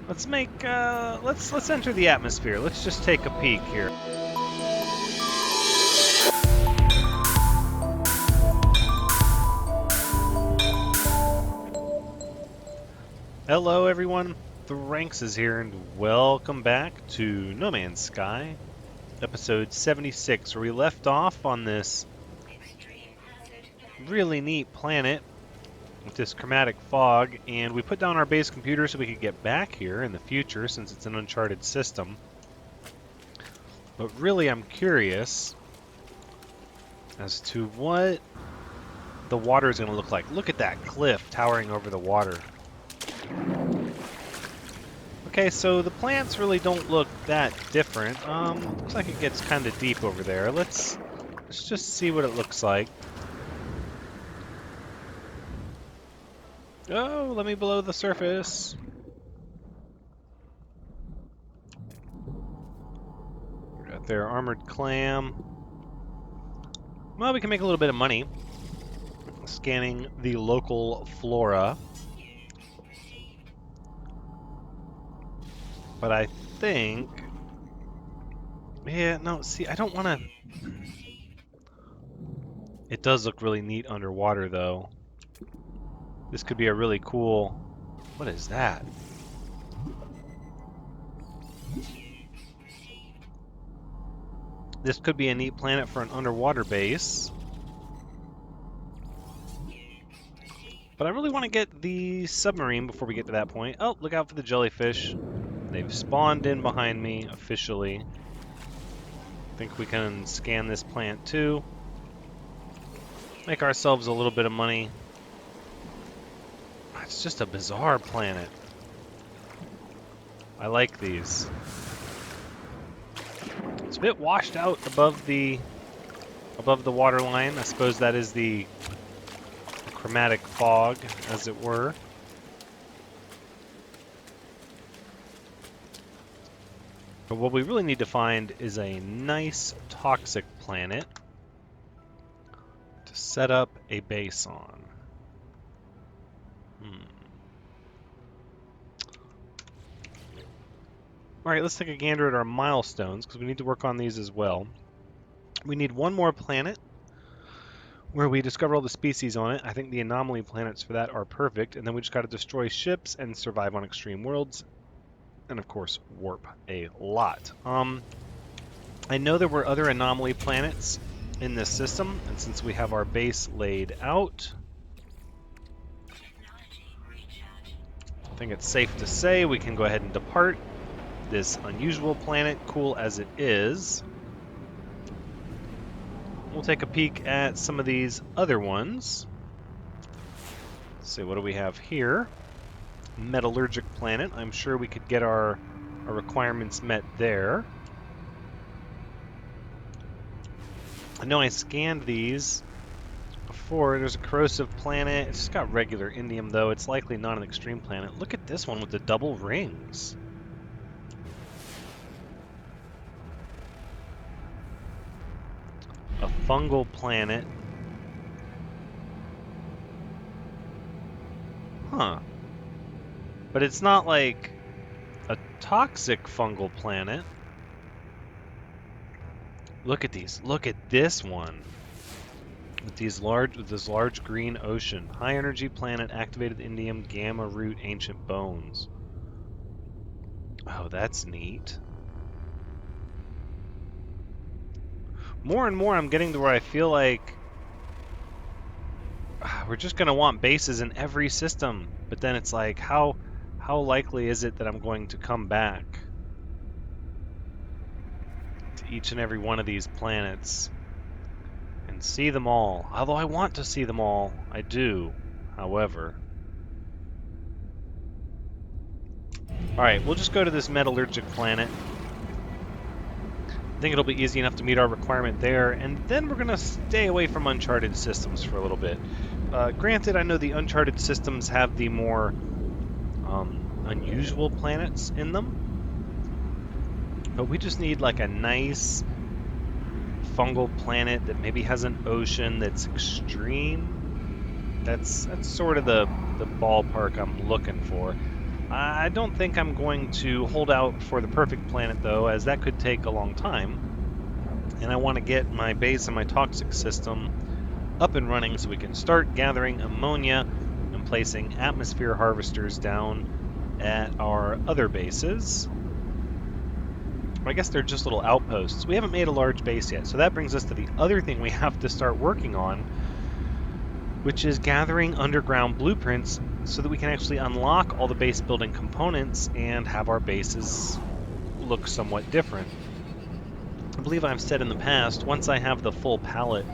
Let's make, let's enter the atmosphere. Let's just take a peek here. Hello everyone, Thranxes here, and welcome back to No Man's Sky, episode 76, where we left off on this really neat planet with this chromatic fog, and we put down our base computer so we could get back here in the future since it's an uncharted system. But really I'm curious as to what the water is going to look like. Look at that cliff towering over the water. Okay, so the plants really don't look that different. Looks like it gets kind of deep over there. Let's just see what it looks like. Oh, let me below the surface. Got their armored clam. Well, we can make a little bit of money scanning the local flora. But I think... Yeah, no, see, I don't want to... It does look really neat underwater, though. This could be a really cool... What is that? This could be a neat planet for an underwater base. But I really want to get the submarine before we get to that point. Oh, look out for the jellyfish. They've spawned in behind me officially. I think we can scan this plant too. Make ourselves a little bit of money. It's just a bizarre planet. I like these. It's a bit washed out above the water line. I suppose that is the chromatic fog, as it were. But what we really need to find is a nice toxic planet to set up a base on. Alright, let's take a gander at our milestones, because we need to work on these as well. We need one more planet where we discover all the species on it. I think the anomaly planets for that are perfect, and then we just got to destroy ships and survive on extreme worlds, and of course warp a lot. I know there were other anomaly planets in this system, and since we have our base laid out, I think it's safe to say we can go ahead and depart this unusual planet, cool as it is. We'll take a peek at some of these other ones. Let's see, what do we have here? Metallurgic planet. I'm sure we could get our requirements met there. I know I scanned these before. There's a corrosive planet. It's just got regular indium, though. It's likely not an extreme planet. Look at this one with the double rings. A fungal planet. Huh. But it's not like a toxic fungal planet. Look at these. Look at this one. With this large green ocean. High energy planet, activated indium, gamma root, ancient bones. Oh, that's neat. More and more I'm getting to where I feel like we're just going to want bases in every system. But then it's like, how likely is it that I'm going to come back to each and every one of these planets and see them all? Although I want to see them all, I do, however. Alright, we'll just go to this metallurgic planet. I think it'll be easy enough to meet our requirement there, and then we're going to stay away from uncharted systems for a little bit. Granted, I know the uncharted systems have the more unusual planets in them, but we just need like a nice fungal planet that maybe has an ocean that's extreme That's sort of the ballpark I'm looking for. I don't think I'm going to hold out for the perfect planet, though, as that could take a long time. And I want to get my base and my toxic system up and running so we can start gathering ammonia and placing atmosphere harvesters down at our other bases. I guess they're just little outposts. We haven't made a large base yet, so that brings us to the other thing we have to start working on, which is gathering underground blueprints so that we can actually unlock all the base building components and have our bases look somewhat different. I believe I've said in the past, once I have the full palette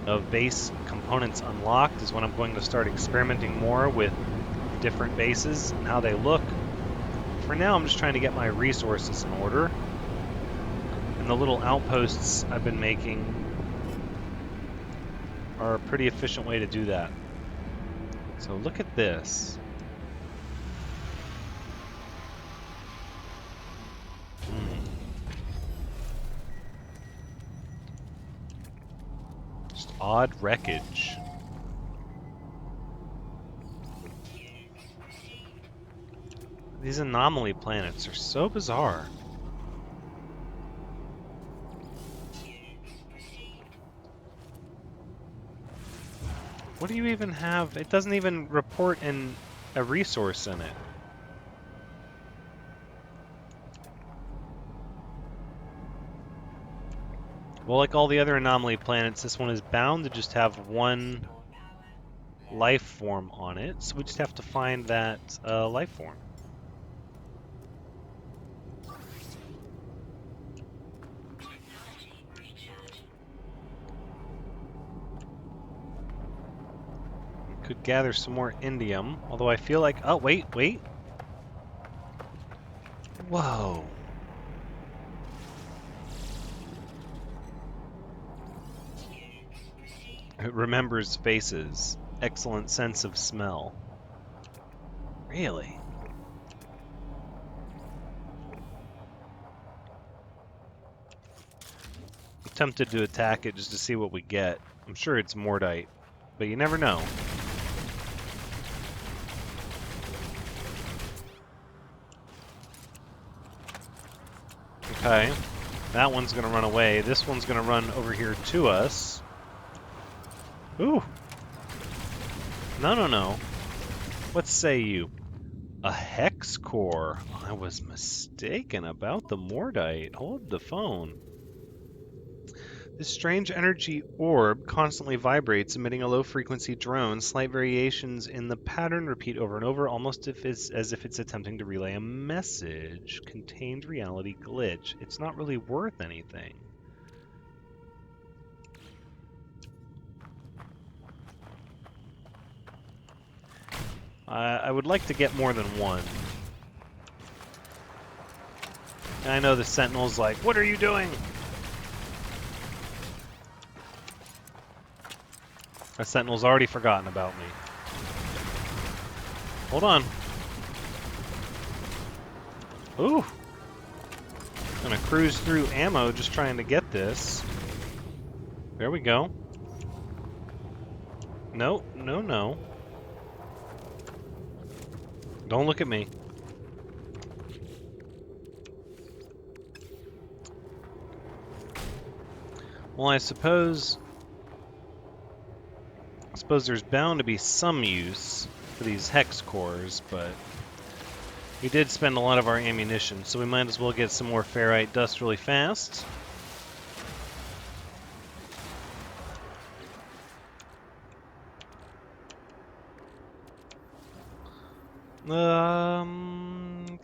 of base components unlocked is when I'm going to start experimenting more with different bases and how they look. For now, I'm just trying to get my resources in order. And the little outposts I've been making are a pretty efficient way to do that. So look at this. Just odd wreckage. These anomaly planets are so bizarre. What do you even have? It doesn't even report in a resource in it. Well, like all the other anomaly planets, this one is bound to just have one life form on it, so we just have to find that life form. We could gather some more indium, although I feel like... Oh, wait. Whoa. It remembers faces. Excellent sense of smell. Really? I'm tempted to attack it just to see what we get. I'm sure it's Mordite, but you never know. Okay, that one's gonna run away. This one's gonna run over here to us. Ooh. No. What say you? A hex core. I was mistaken about the Mordite. Hold the phone. This strange energy orb constantly vibrates, emitting a low-frequency drone. Slight variations in the pattern repeat over and over, almost as if it's attempting to relay a message. Contained reality glitch. It's not really worth anything. I would like to get more than one. And I know the Sentinel's like, what are you doing? The Sentinel's already forgotten about me. Hold on. Ooh. Gonna cruise through ammo just trying to get this. There we go. No. Don't look at me. Well, I suppose there's bound to be some use for these hex cores, but we did spend a lot of our ammunition, so we might as well get some more ferrite dust really fast.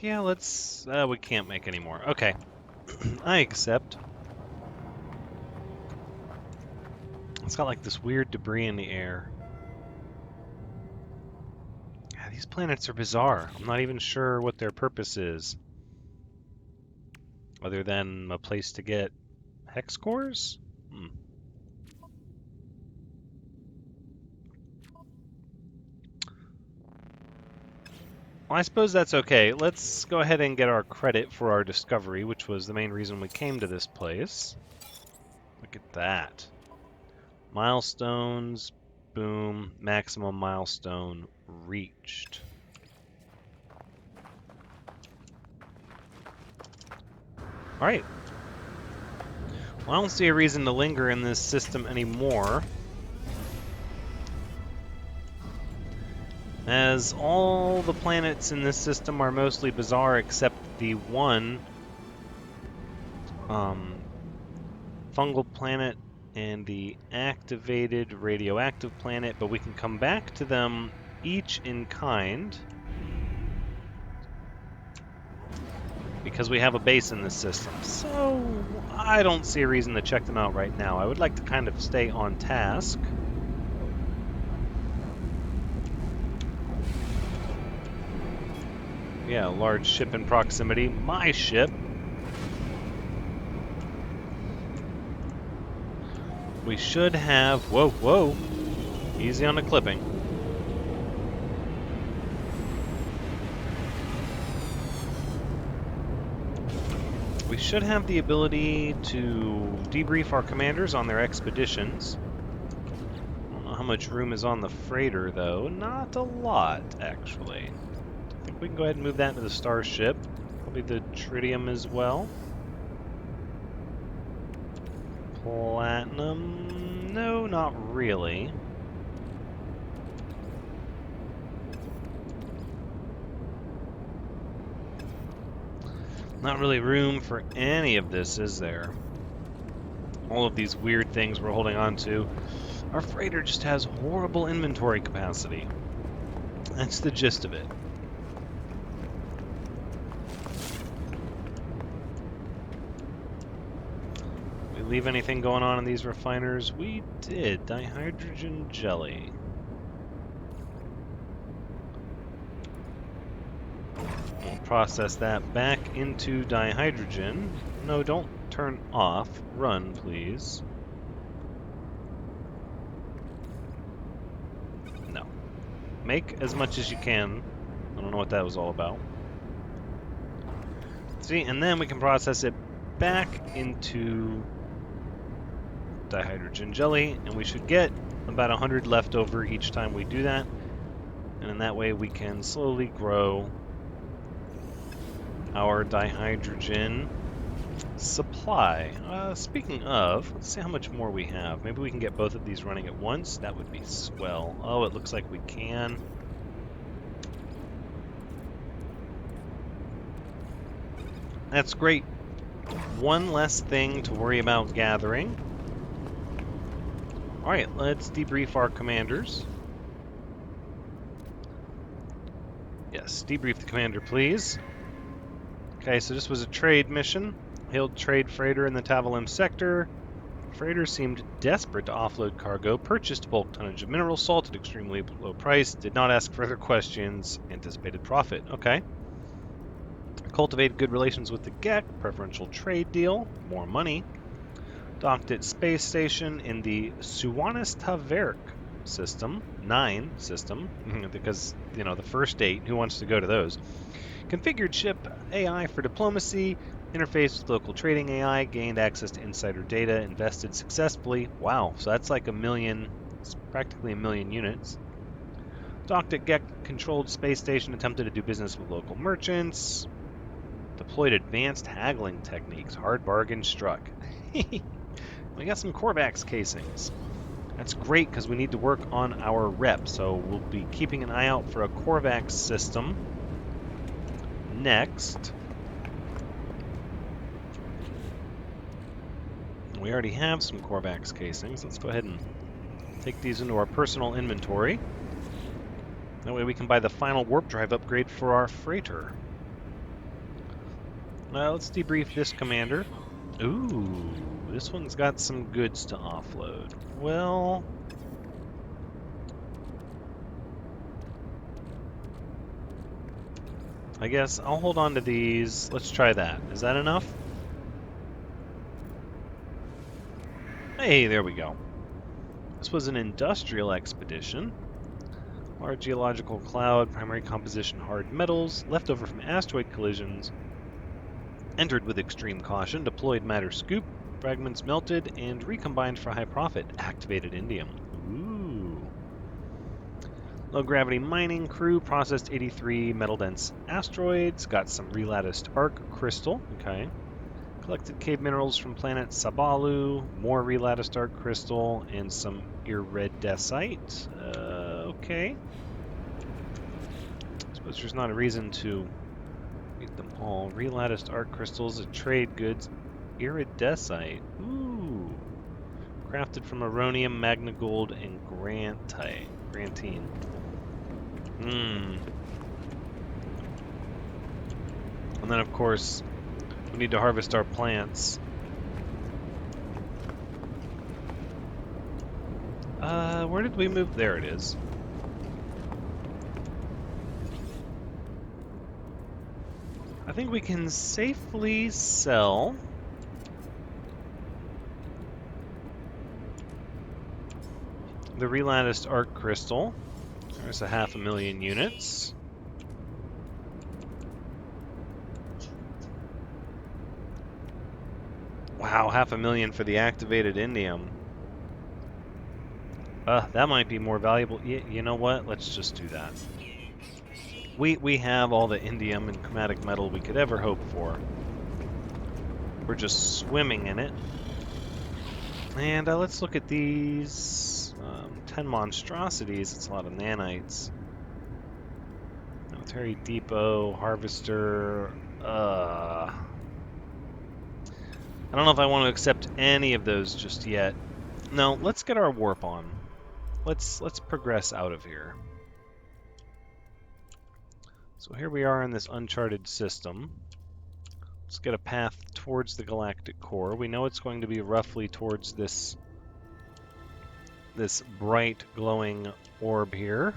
Yeah, let's... we can't make any more. Okay. I accept. It's got like this weird debris in the air. Yeah, these planets are bizarre. I'm not even sure what their purpose is. Other than a place to get hex cores? Well, I suppose that's okay. Let's go ahead and get our credit for our discovery, which was the main reason we came to this place. Look at that. Milestones, Boom. Maximum milestone reached. Alright. Well, I don't see a reason to linger in this system anymore, as all the planets in this system are mostly bizarre except the one fungal planet and the activated radioactive planet, but we can come back to them each in kind because we have a base in this system. So I don't see a reason to check them out right now. I would like to kind of stay on task. Yeah, large ship in proximity. My ship. We should have... Whoa, whoa. Easy on the clipping. We should have the ability to debrief our commanders on their expeditions. I don't know how much room is on the freighter, though. Not a lot, actually. I think we can go ahead and move that into the starship. Probably the tritium as well. Platinum? No, not really. Not really room for any of this, is there? All of these weird things we're holding on to. Our freighter just has horrible inventory capacity. That's the gist of it. We leave anything going on in these refiners? We did. Dihydrogen jelly. We'll process that back into dihydrogen. No, don't turn off. Run, please. No. Make as much as you can. I don't know what that was all about. See, and then we can process it back into dihydrogen jelly, and we should get about 100 left over each time we do that. And in that way we can slowly grow our dihydrogen supply. Speaking of, let's see how much more we have. Maybe we can get both of these running at once. That would be swell. Oh, it looks like we can. That's great. One less thing to worry about gathering. Alright, let's debrief our commanders. Yes, debrief the commander, please. Okay, so this was a trade mission. Hailed trade freighter in the Tavalim sector. Freighter seemed desperate to offload cargo, purchased bulk tonnage of mineral salt at extremely low price, did not ask further questions, anticipated profit. Okay. Cultivated good relations with the Gek, preferential trade deal, more money. Docked at space station in the Suwanis Taverk system, 9 system, because, you know, the first 8, who wants to go to those? Configured ship AI for diplomacy, interfaced with local trading AI, gained access to insider data, invested successfully. Wow, so that's like 1 million, it's practically 1 million units. Docked at Gek-controlled space station, attempted to do business with local merchants. Deployed advanced haggling techniques, hard bargain struck. We got some Korvax casings. That's great because we need to work on our rep, so we'll be keeping an eye out for a Korvax system. Next, we already have some Korvax casings. Let's go ahead and take these into our personal inventory. That way we can buy the final warp drive upgrade for our freighter. Let's debrief this commander. Ooh, this one's got some goods to offload. Well, I guess I'll hold on to these. Let's try that. Is that enough? Hey, there we go. This was an industrial expedition. Large geological cloud, primary composition hard metals, leftover from asteroid collisions. Entered with extreme caution, deployed matter scoop, fragments melted, and recombined for high profit. Activated indium. Ooh. Low gravity mining crew processed 83 metal dense asteroids. Got some relatticed arc crystal. Okay. Collected cave minerals from planet Sabalu. More relatticed arc crystal and some iridescite. Okay. Suppose there's not a reason to read them all. Relatticed arc crystals, trade goods, iridescite. Ooh. Crafted from Aronium, Magna Gold, and Grantine. And then, of course, we need to harvest our plants. Where did we move? There it is. I think we can safely sell the relatticed arc crystal. There's 500,000 units. Wow, 500,000 for the activated indium. That might be more valuable. You know what? Let's just do that. We have all the indium and chromatic metal we could ever hope for. We're just swimming in it. And let's look at these 10 monstrosities. It's a lot of nanites. Military depot, harvester. I don't know if I want to accept any of those just yet. No, let's get our warp on. Let's progress out of here. So here we are in this uncharted system. Let's get a path towards the galactic core. We know it's going to be roughly towards this bright glowing orb here.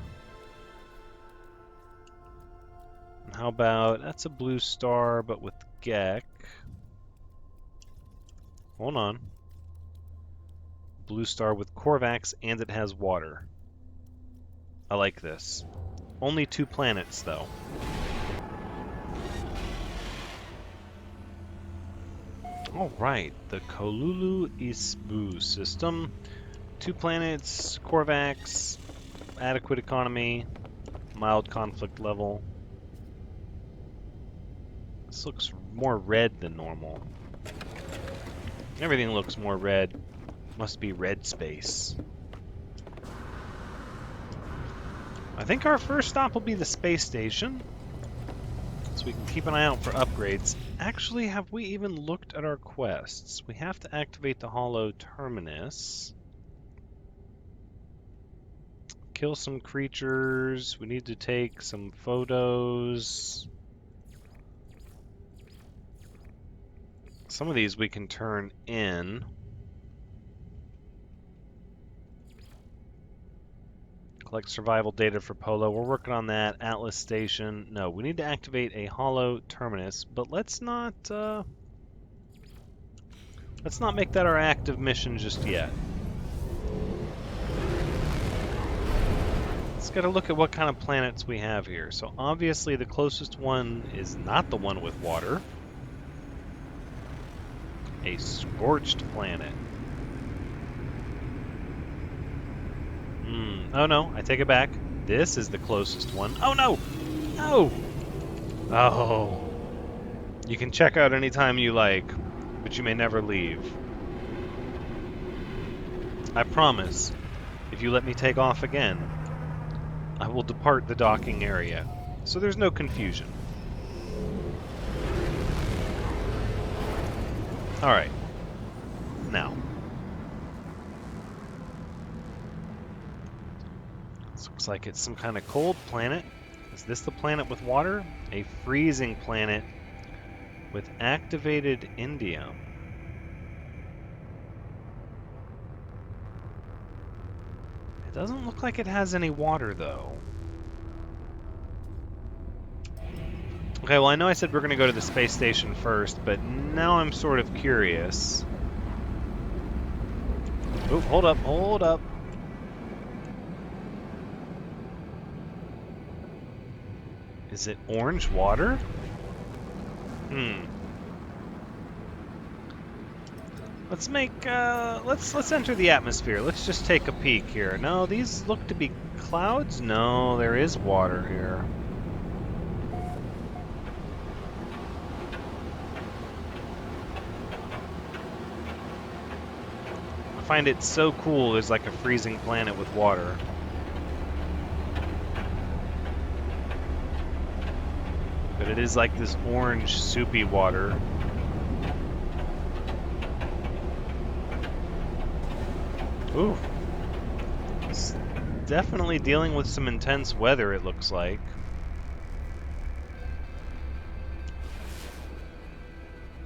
How about, that's a blue star but with Gek. Hold on. Blue star with Korvax and it has water. I like this. Only 2 planets though. Alright, the Kolulu Isbu system. 2 planets, Korvax, adequate economy, mild conflict level. This looks more red than normal. Everything looks more red. Must be red space. I think our first stop will be the space station. So we can keep an eye out for upgrades. Actually, have we even looked at our quests? We have to activate the Hollow Terminus. Kill some creatures. We need to take some photos. Some of these we can turn in. Collect survival data for Polo. We're working on that. Atlas Station. No, we need to activate a Hollow Terminus, but let's not make that our active mission just yet. Let's get a look at what kind of planets we have here. So obviously the closest one is not the one with water. A scorched planet. Oh no, I take it back. This is the closest one. Oh no! No! Oh. You can check out anytime you like, but you may never leave. I promise, if you let me take off again, I will depart the docking area, so there's no confusion. Alright. Now. This looks like it's some kind of cold planet. Is this the planet with water? A freezing planet with activated indium. It doesn't look like it has any water, though. Okay, well, I know I said we're going to go to the space station first, but now I'm sort of curious. Oh, hold up, hold up. Is it orange water? Let's make, let's enter the atmosphere. Let's just take a peek here. No, these look to be clouds? No, there is water here. I find it so cool there's like a freezing planet with water. But it is like this orange, soupy water. Ooh. It's definitely dealing with some intense weather, it looks like.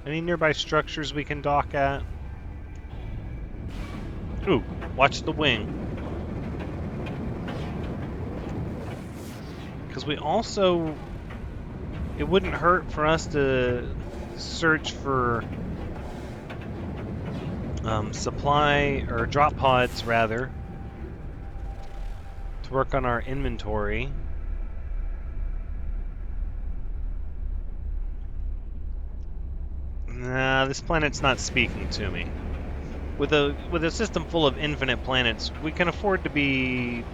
Any nearby structures we can dock at? Ooh, watch the wing. Because we also... It wouldn't hurt for us to search for supply, or drop pods, rather, to work on our inventory. Nah, this planet's not speaking to me. With a system full of infinite planets, we can afford to be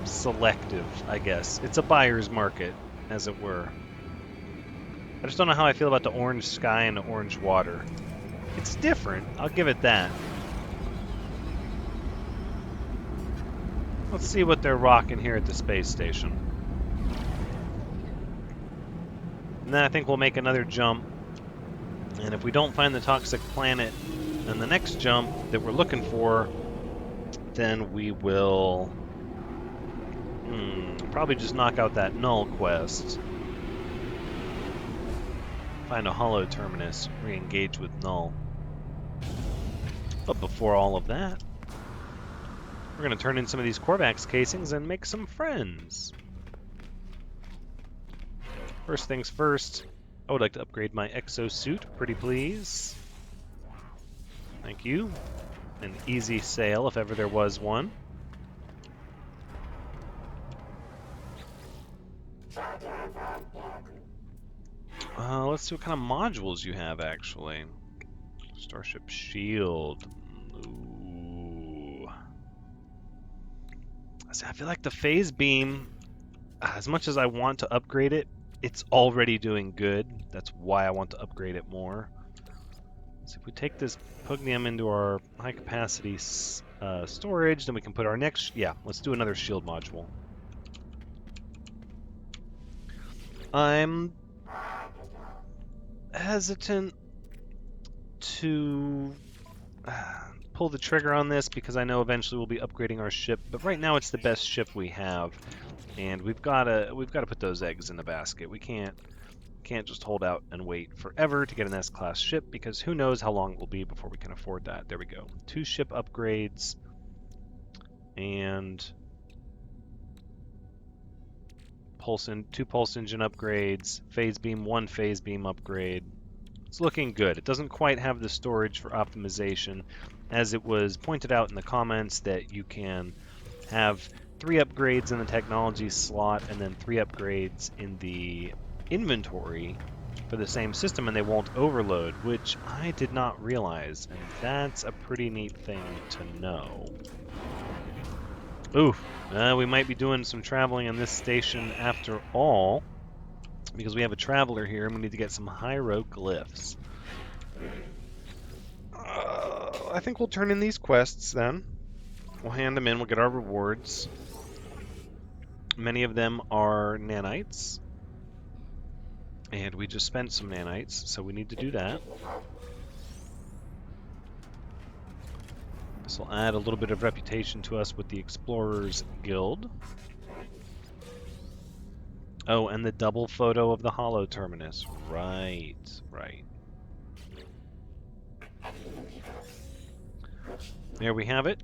selective, I guess. It's a buyer's market, as it were. I just don't know how I feel about the orange sky and the orange water. It's different, I'll give it that. Let's see what they're rocking here at the space station. And then I think we'll make another jump. And if we don't find the toxic planet in the next jump that we're looking for, then we will probably just knock out that null quest. Find a hollow terminus, re-engage with null. But before all of that, we're going to turn in some of these Korvax casings and make some friends. First things first, I would like to upgrade my exosuit, pretty please. Thank you. An easy sale if ever there was one. Let's see what kind of modules you have, actually. Starship Shield. Ooh. See, I feel like the phase beam, as much as I want to upgrade it, it's already doing good. That's why I want to upgrade it more. So if we take this Pugnium into our high-capacity storage, then we can put our next... Yeah, let's do another shield module. I'm hesitant to pull the trigger on this because I know eventually we'll be upgrading our ship, but right now it's the best ship we have, and we've got to put those eggs in the basket. We can't just hold out and wait forever to get an S-class ship, because who knows how long it will be before we can afford that. There we go. 2 ship upgrades and 2 pulse engine upgrades, phase beam, 1 phase beam upgrade. It's looking good. It doesn't quite have the storage for optimization, as it was pointed out in the comments that you can have 3 upgrades in the technology slot and then 3 upgrades in the inventory for the same system and they won't overload, which I did not realize, and that's a pretty neat thing to know. Ooh, we might be doing some traveling in this station after all, because we have a traveler here and we need to get some hieroglyphs. I think we'll turn in these quests then. We'll hand them in, we'll get our rewards. Many of them are nanites. And we just spent some nanites, so we need to do that. This will add a little bit of reputation to us with the Explorers Guild. Oh, and the double photo of the hollow terminus. Right, right. There we have it.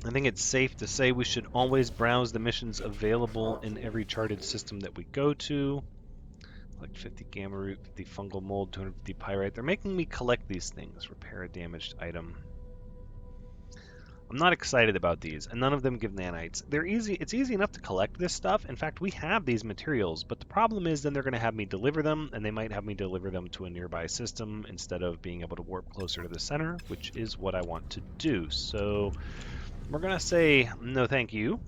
I think it's safe to say we should always browse the missions available in every charted system that we go to. Like 50 gamma root, 50 fungal mold, 250 pyrite. They're making me collect these things. Repair a damaged item. I'm not excited about these, and none of them give nanites. They're easy. It's easy enough to collect this stuff. In fact, we have these materials, but the problem is then they're going to have me deliver them, and they might have me deliver them to a nearby system instead of being able to warp closer to the center, which is what I want to do. So we're going to say no thank you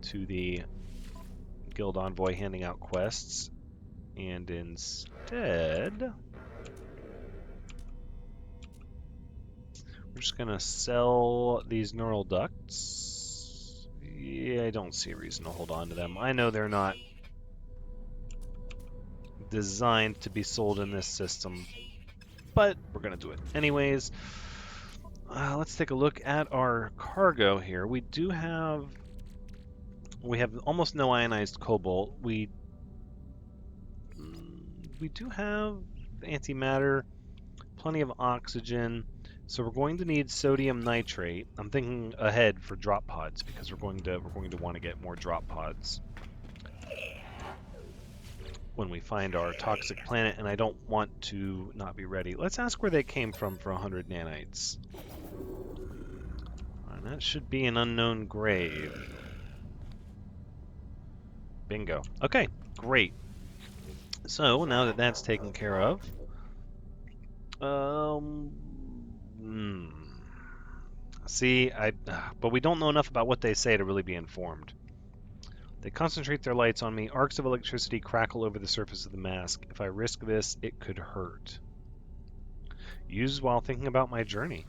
to the guild envoy handing out quests, and instead we're just going to sell these neural ducts. Yeah, I don't see a reason to hold on to them. I know they're not designed to be sold in this system, but we're going to do it anyways. Let's take a look at our cargo here. We have almost no ionized cobalt. We do have antimatter, plenty of oxygen. So we're going to need sodium nitrate. I'm thinking ahead for drop pods because we're going to want to get more drop pods when we find our toxic planet, and I don't want to not be ready. Let's ask where they came from for 100 nanites. And that should be an unknown grave. Bingo. Okay, great. So now that that's taken care of, see, but we don't know enough about what they say to really be informed. They concentrate their lights on me. Arcs of electricity crackle over the surface of the mask. If I risk this, it could hurt. Use while thinking about my journey.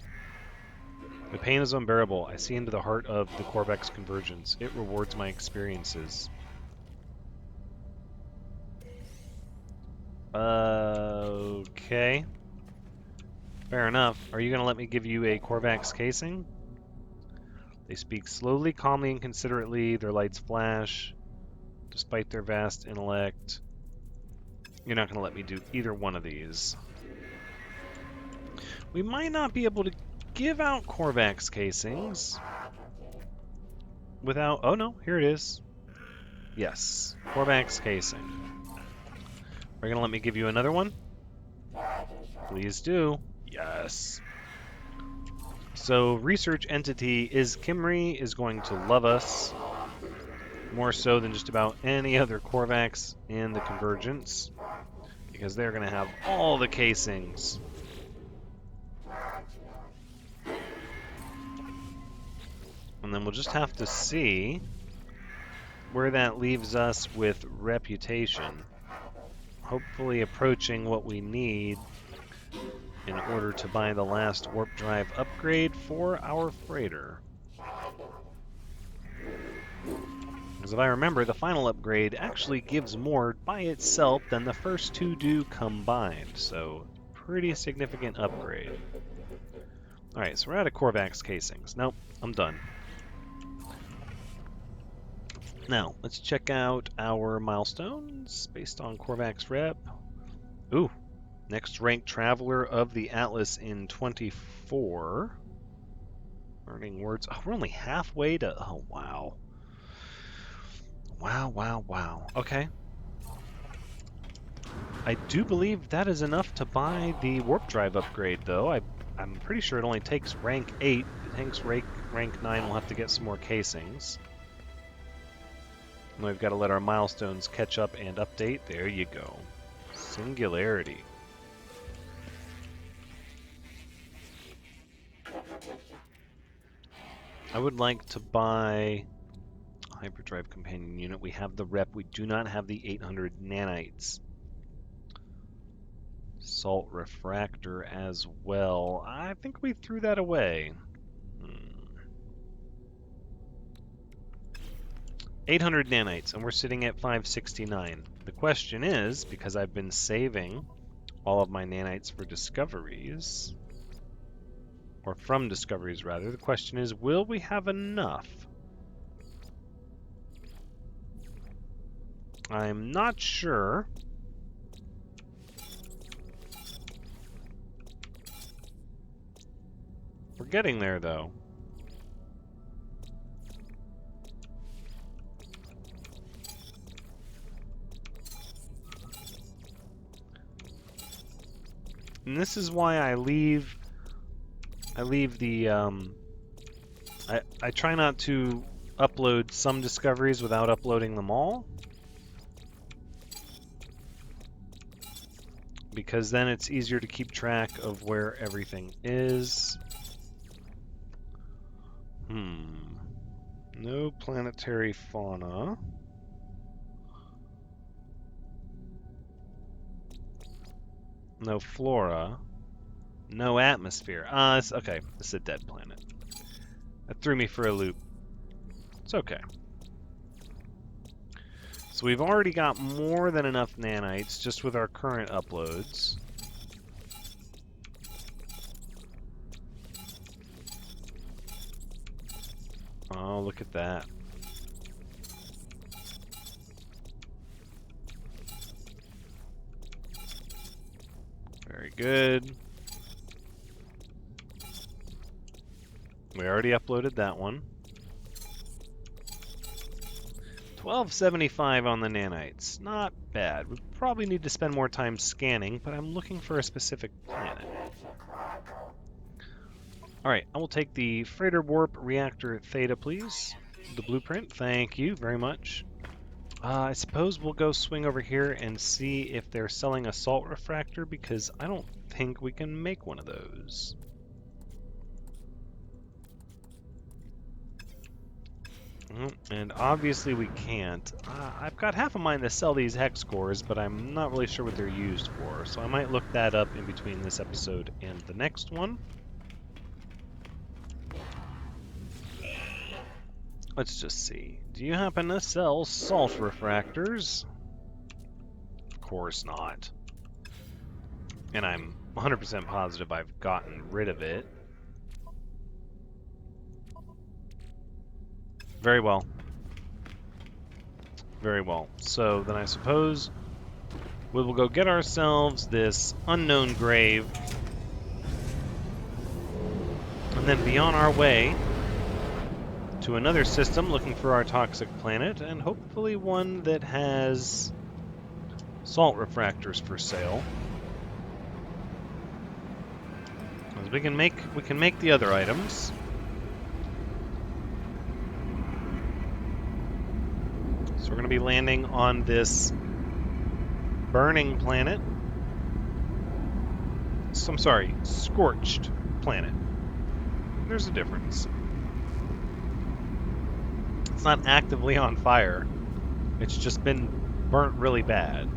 The pain is unbearable. I see into the heart of the Corvex convergence. It rewards my experiences. Okay. Fair enough. Are you going to let me give you a Corvax casing? They speak slowly, calmly, and considerately. Their lights flash, despite their vast intellect. You're not going to let me do either one of these. We might not be able to give out Corvax casings without... Oh no, here it is. Yes, Corvax casing. Are you going to let me give you another one? Please do. Yes. So research entity is Kimry is going to love us more so than just about any other Corvax in the convergence, because they're going to have all the casings. And then we'll just have to see where that leaves us with reputation. Hopefully approaching what we need in order to buy the last warp drive upgrade for our freighter. Because if I remember, the final upgrade actually gives more by itself than the first two do combined, so pretty significant upgrade. Alright, so we're out of Corvax casings. Nope, I'm done. Now, let's check out our milestones based on Corvax rep. Ooh, next ranked traveler of the Atlas in 24. Learning words. Oh, we're only halfway to... Oh, wow. Wow. Okay. I do believe that is enough to buy the warp drive upgrade, though. I'm pretty sure it only takes rank 8. If it takes rank 9, we'll have to get some more casings. And we've got to let our milestones catch up and update. There you go. Singularity. I would like to buy a hyperdrive companion unit. We have the rep. We do not have the 800 nanites. Salt refractor as well. I think we threw that away. 800 nanites, and we're sitting at 569. The question is, because I've been saving all of my nanites for discoveries, or from discoveries rather, the question is, will we have enough? I'm not sure. We're getting there, though. And this is why I leave the I try not to upload some discoveries without uploading them all, because then it's easier to keep track of where everything is. No planetary fauna. No flora. No atmosphere. Okay. It's a dead planet. That threw me for a loop. It's okay. So we've already got more than enough nanites just with our current uploads. Oh, look at that. Very good. We already uploaded that one. 1275 on the nanites. Not bad. We probably need to spend more time scanning, but I'm looking for a specific planet. Alright, I will take the freighter warp reactor theta, please. The blueprint, thank you very much. I suppose we'll go swing over here and see if they're selling a salt refractor, because I don't think we can make one of those. And obviously we can't. I've got half a mind to sell these hex cores, but I'm not really sure what they're used for, so I might look that up in between this episode and the next one. Let's just see. Do you happen to sell salt refractors? Of course not. And I'm 100% positive I've gotten rid of it. Very well. Very well. So then I suppose we will go get ourselves this unknown grave and then be on our way to another system looking for our toxic planet, and hopefully one that has salt refractors for sale. As we can make the other items. So we're going to be landing on this burning planet. So, I'm sorry, scorched planet. There's a difference. It's not actively on fire. It's just been burnt really bad.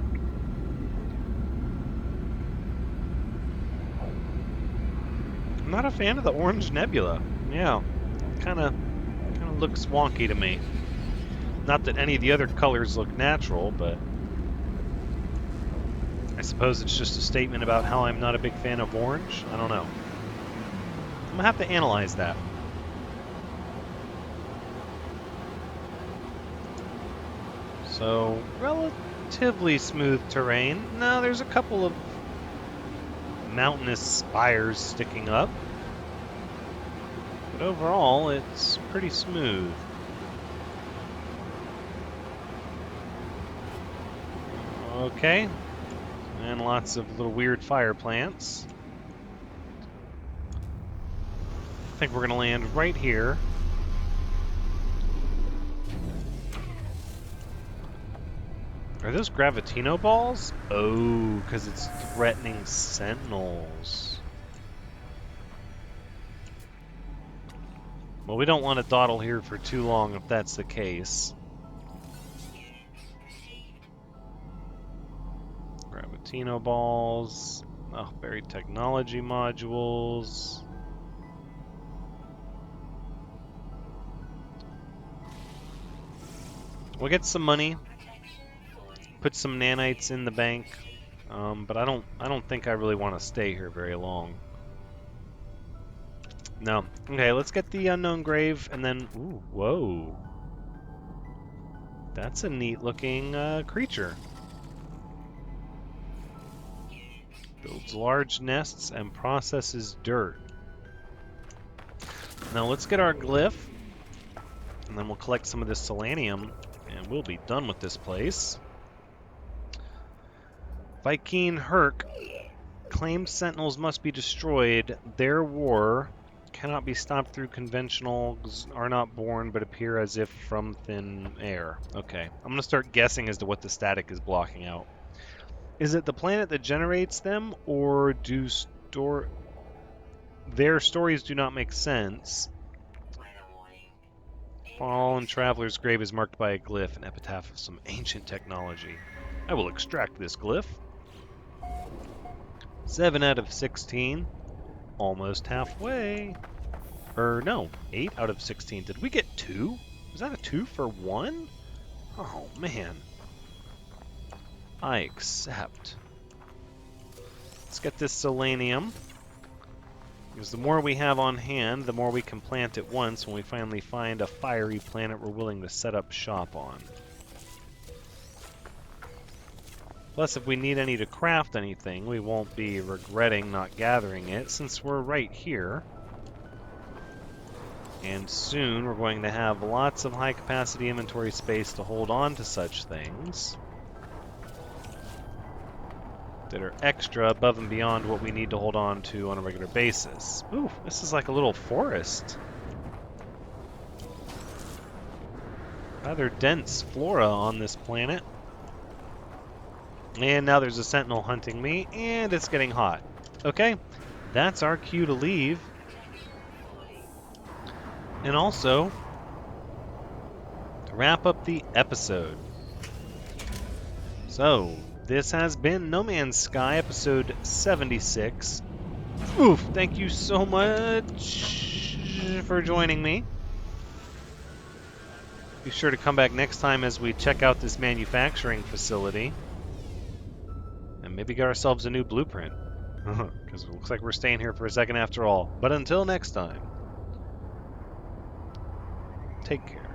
I'm not a fan of the orange nebula. Yeah, kind of looks wonky to me. Not that any of the other colors look natural, but I suppose it's just a statement about how I'm not a big fan of orange. I don't know. I'm gonna have to analyze that. So, relatively smooth terrain. No, there's a couple of mountainous spires sticking up. But overall, it's pretty smooth. Okay. And lots of little weird fire plants. I think we're going to land right here. Are those Gravitino balls? Oh, because it's threatening sentinels. Well, we don't want to dawdle here for too long if that's the case. Gravitino balls. Oh, buried technology modules. We'll get some money. Put some nanites in the bank, but I don't think I really want to stay here very long. No. Okay, let's get the unknown grave, and then ooh, whoa, that's a neat looking creature. Builds large nests and processes dirt. Now let's get our glyph, and then we'll collect some of this selenium, and we'll be done with this place. Viking Herc claims sentinels must be destroyed. Their war Cannot be stopped through conventionals, are not born but appear as if from thin air. Okay, I'm gonna start guessing as to what the static is blocking out. Is it the planet that generates them, or do their stories do not make sense? Fallen traveler's grave is marked by a glyph, an epitaph of some ancient technology. I will extract this glyph. 7 out of 16. Almost halfway. No, 8 out of 16. Did we get 2? Was that a 2 for 1? Oh, man. I accept. Let's get this selenium. Because the more we have on hand, the more we can plant at once when we finally find a fiery planet we're willing to set up shop on. Plus, if we need any to craft anything, we won't be regretting not gathering it, since we're right here. And soon we're going to have lots of high-capacity inventory space to hold on to such things that are extra above and beyond what we need to hold on to on a regular basis. Ooh, this is like a little forest. Rather dense flora on this planet. And now there's a sentinel hunting me, and it's getting hot. Okay, that's our cue to leave. And also, to wrap up the episode. So, this has been No Man's Sky, episode 76. Oof, thank you so much for joining me. Be sure to come back next time as we check out this manufacturing facility. And maybe get ourselves a new blueprint. Because it looks like we're staying here for a second after all. But until next time, take care.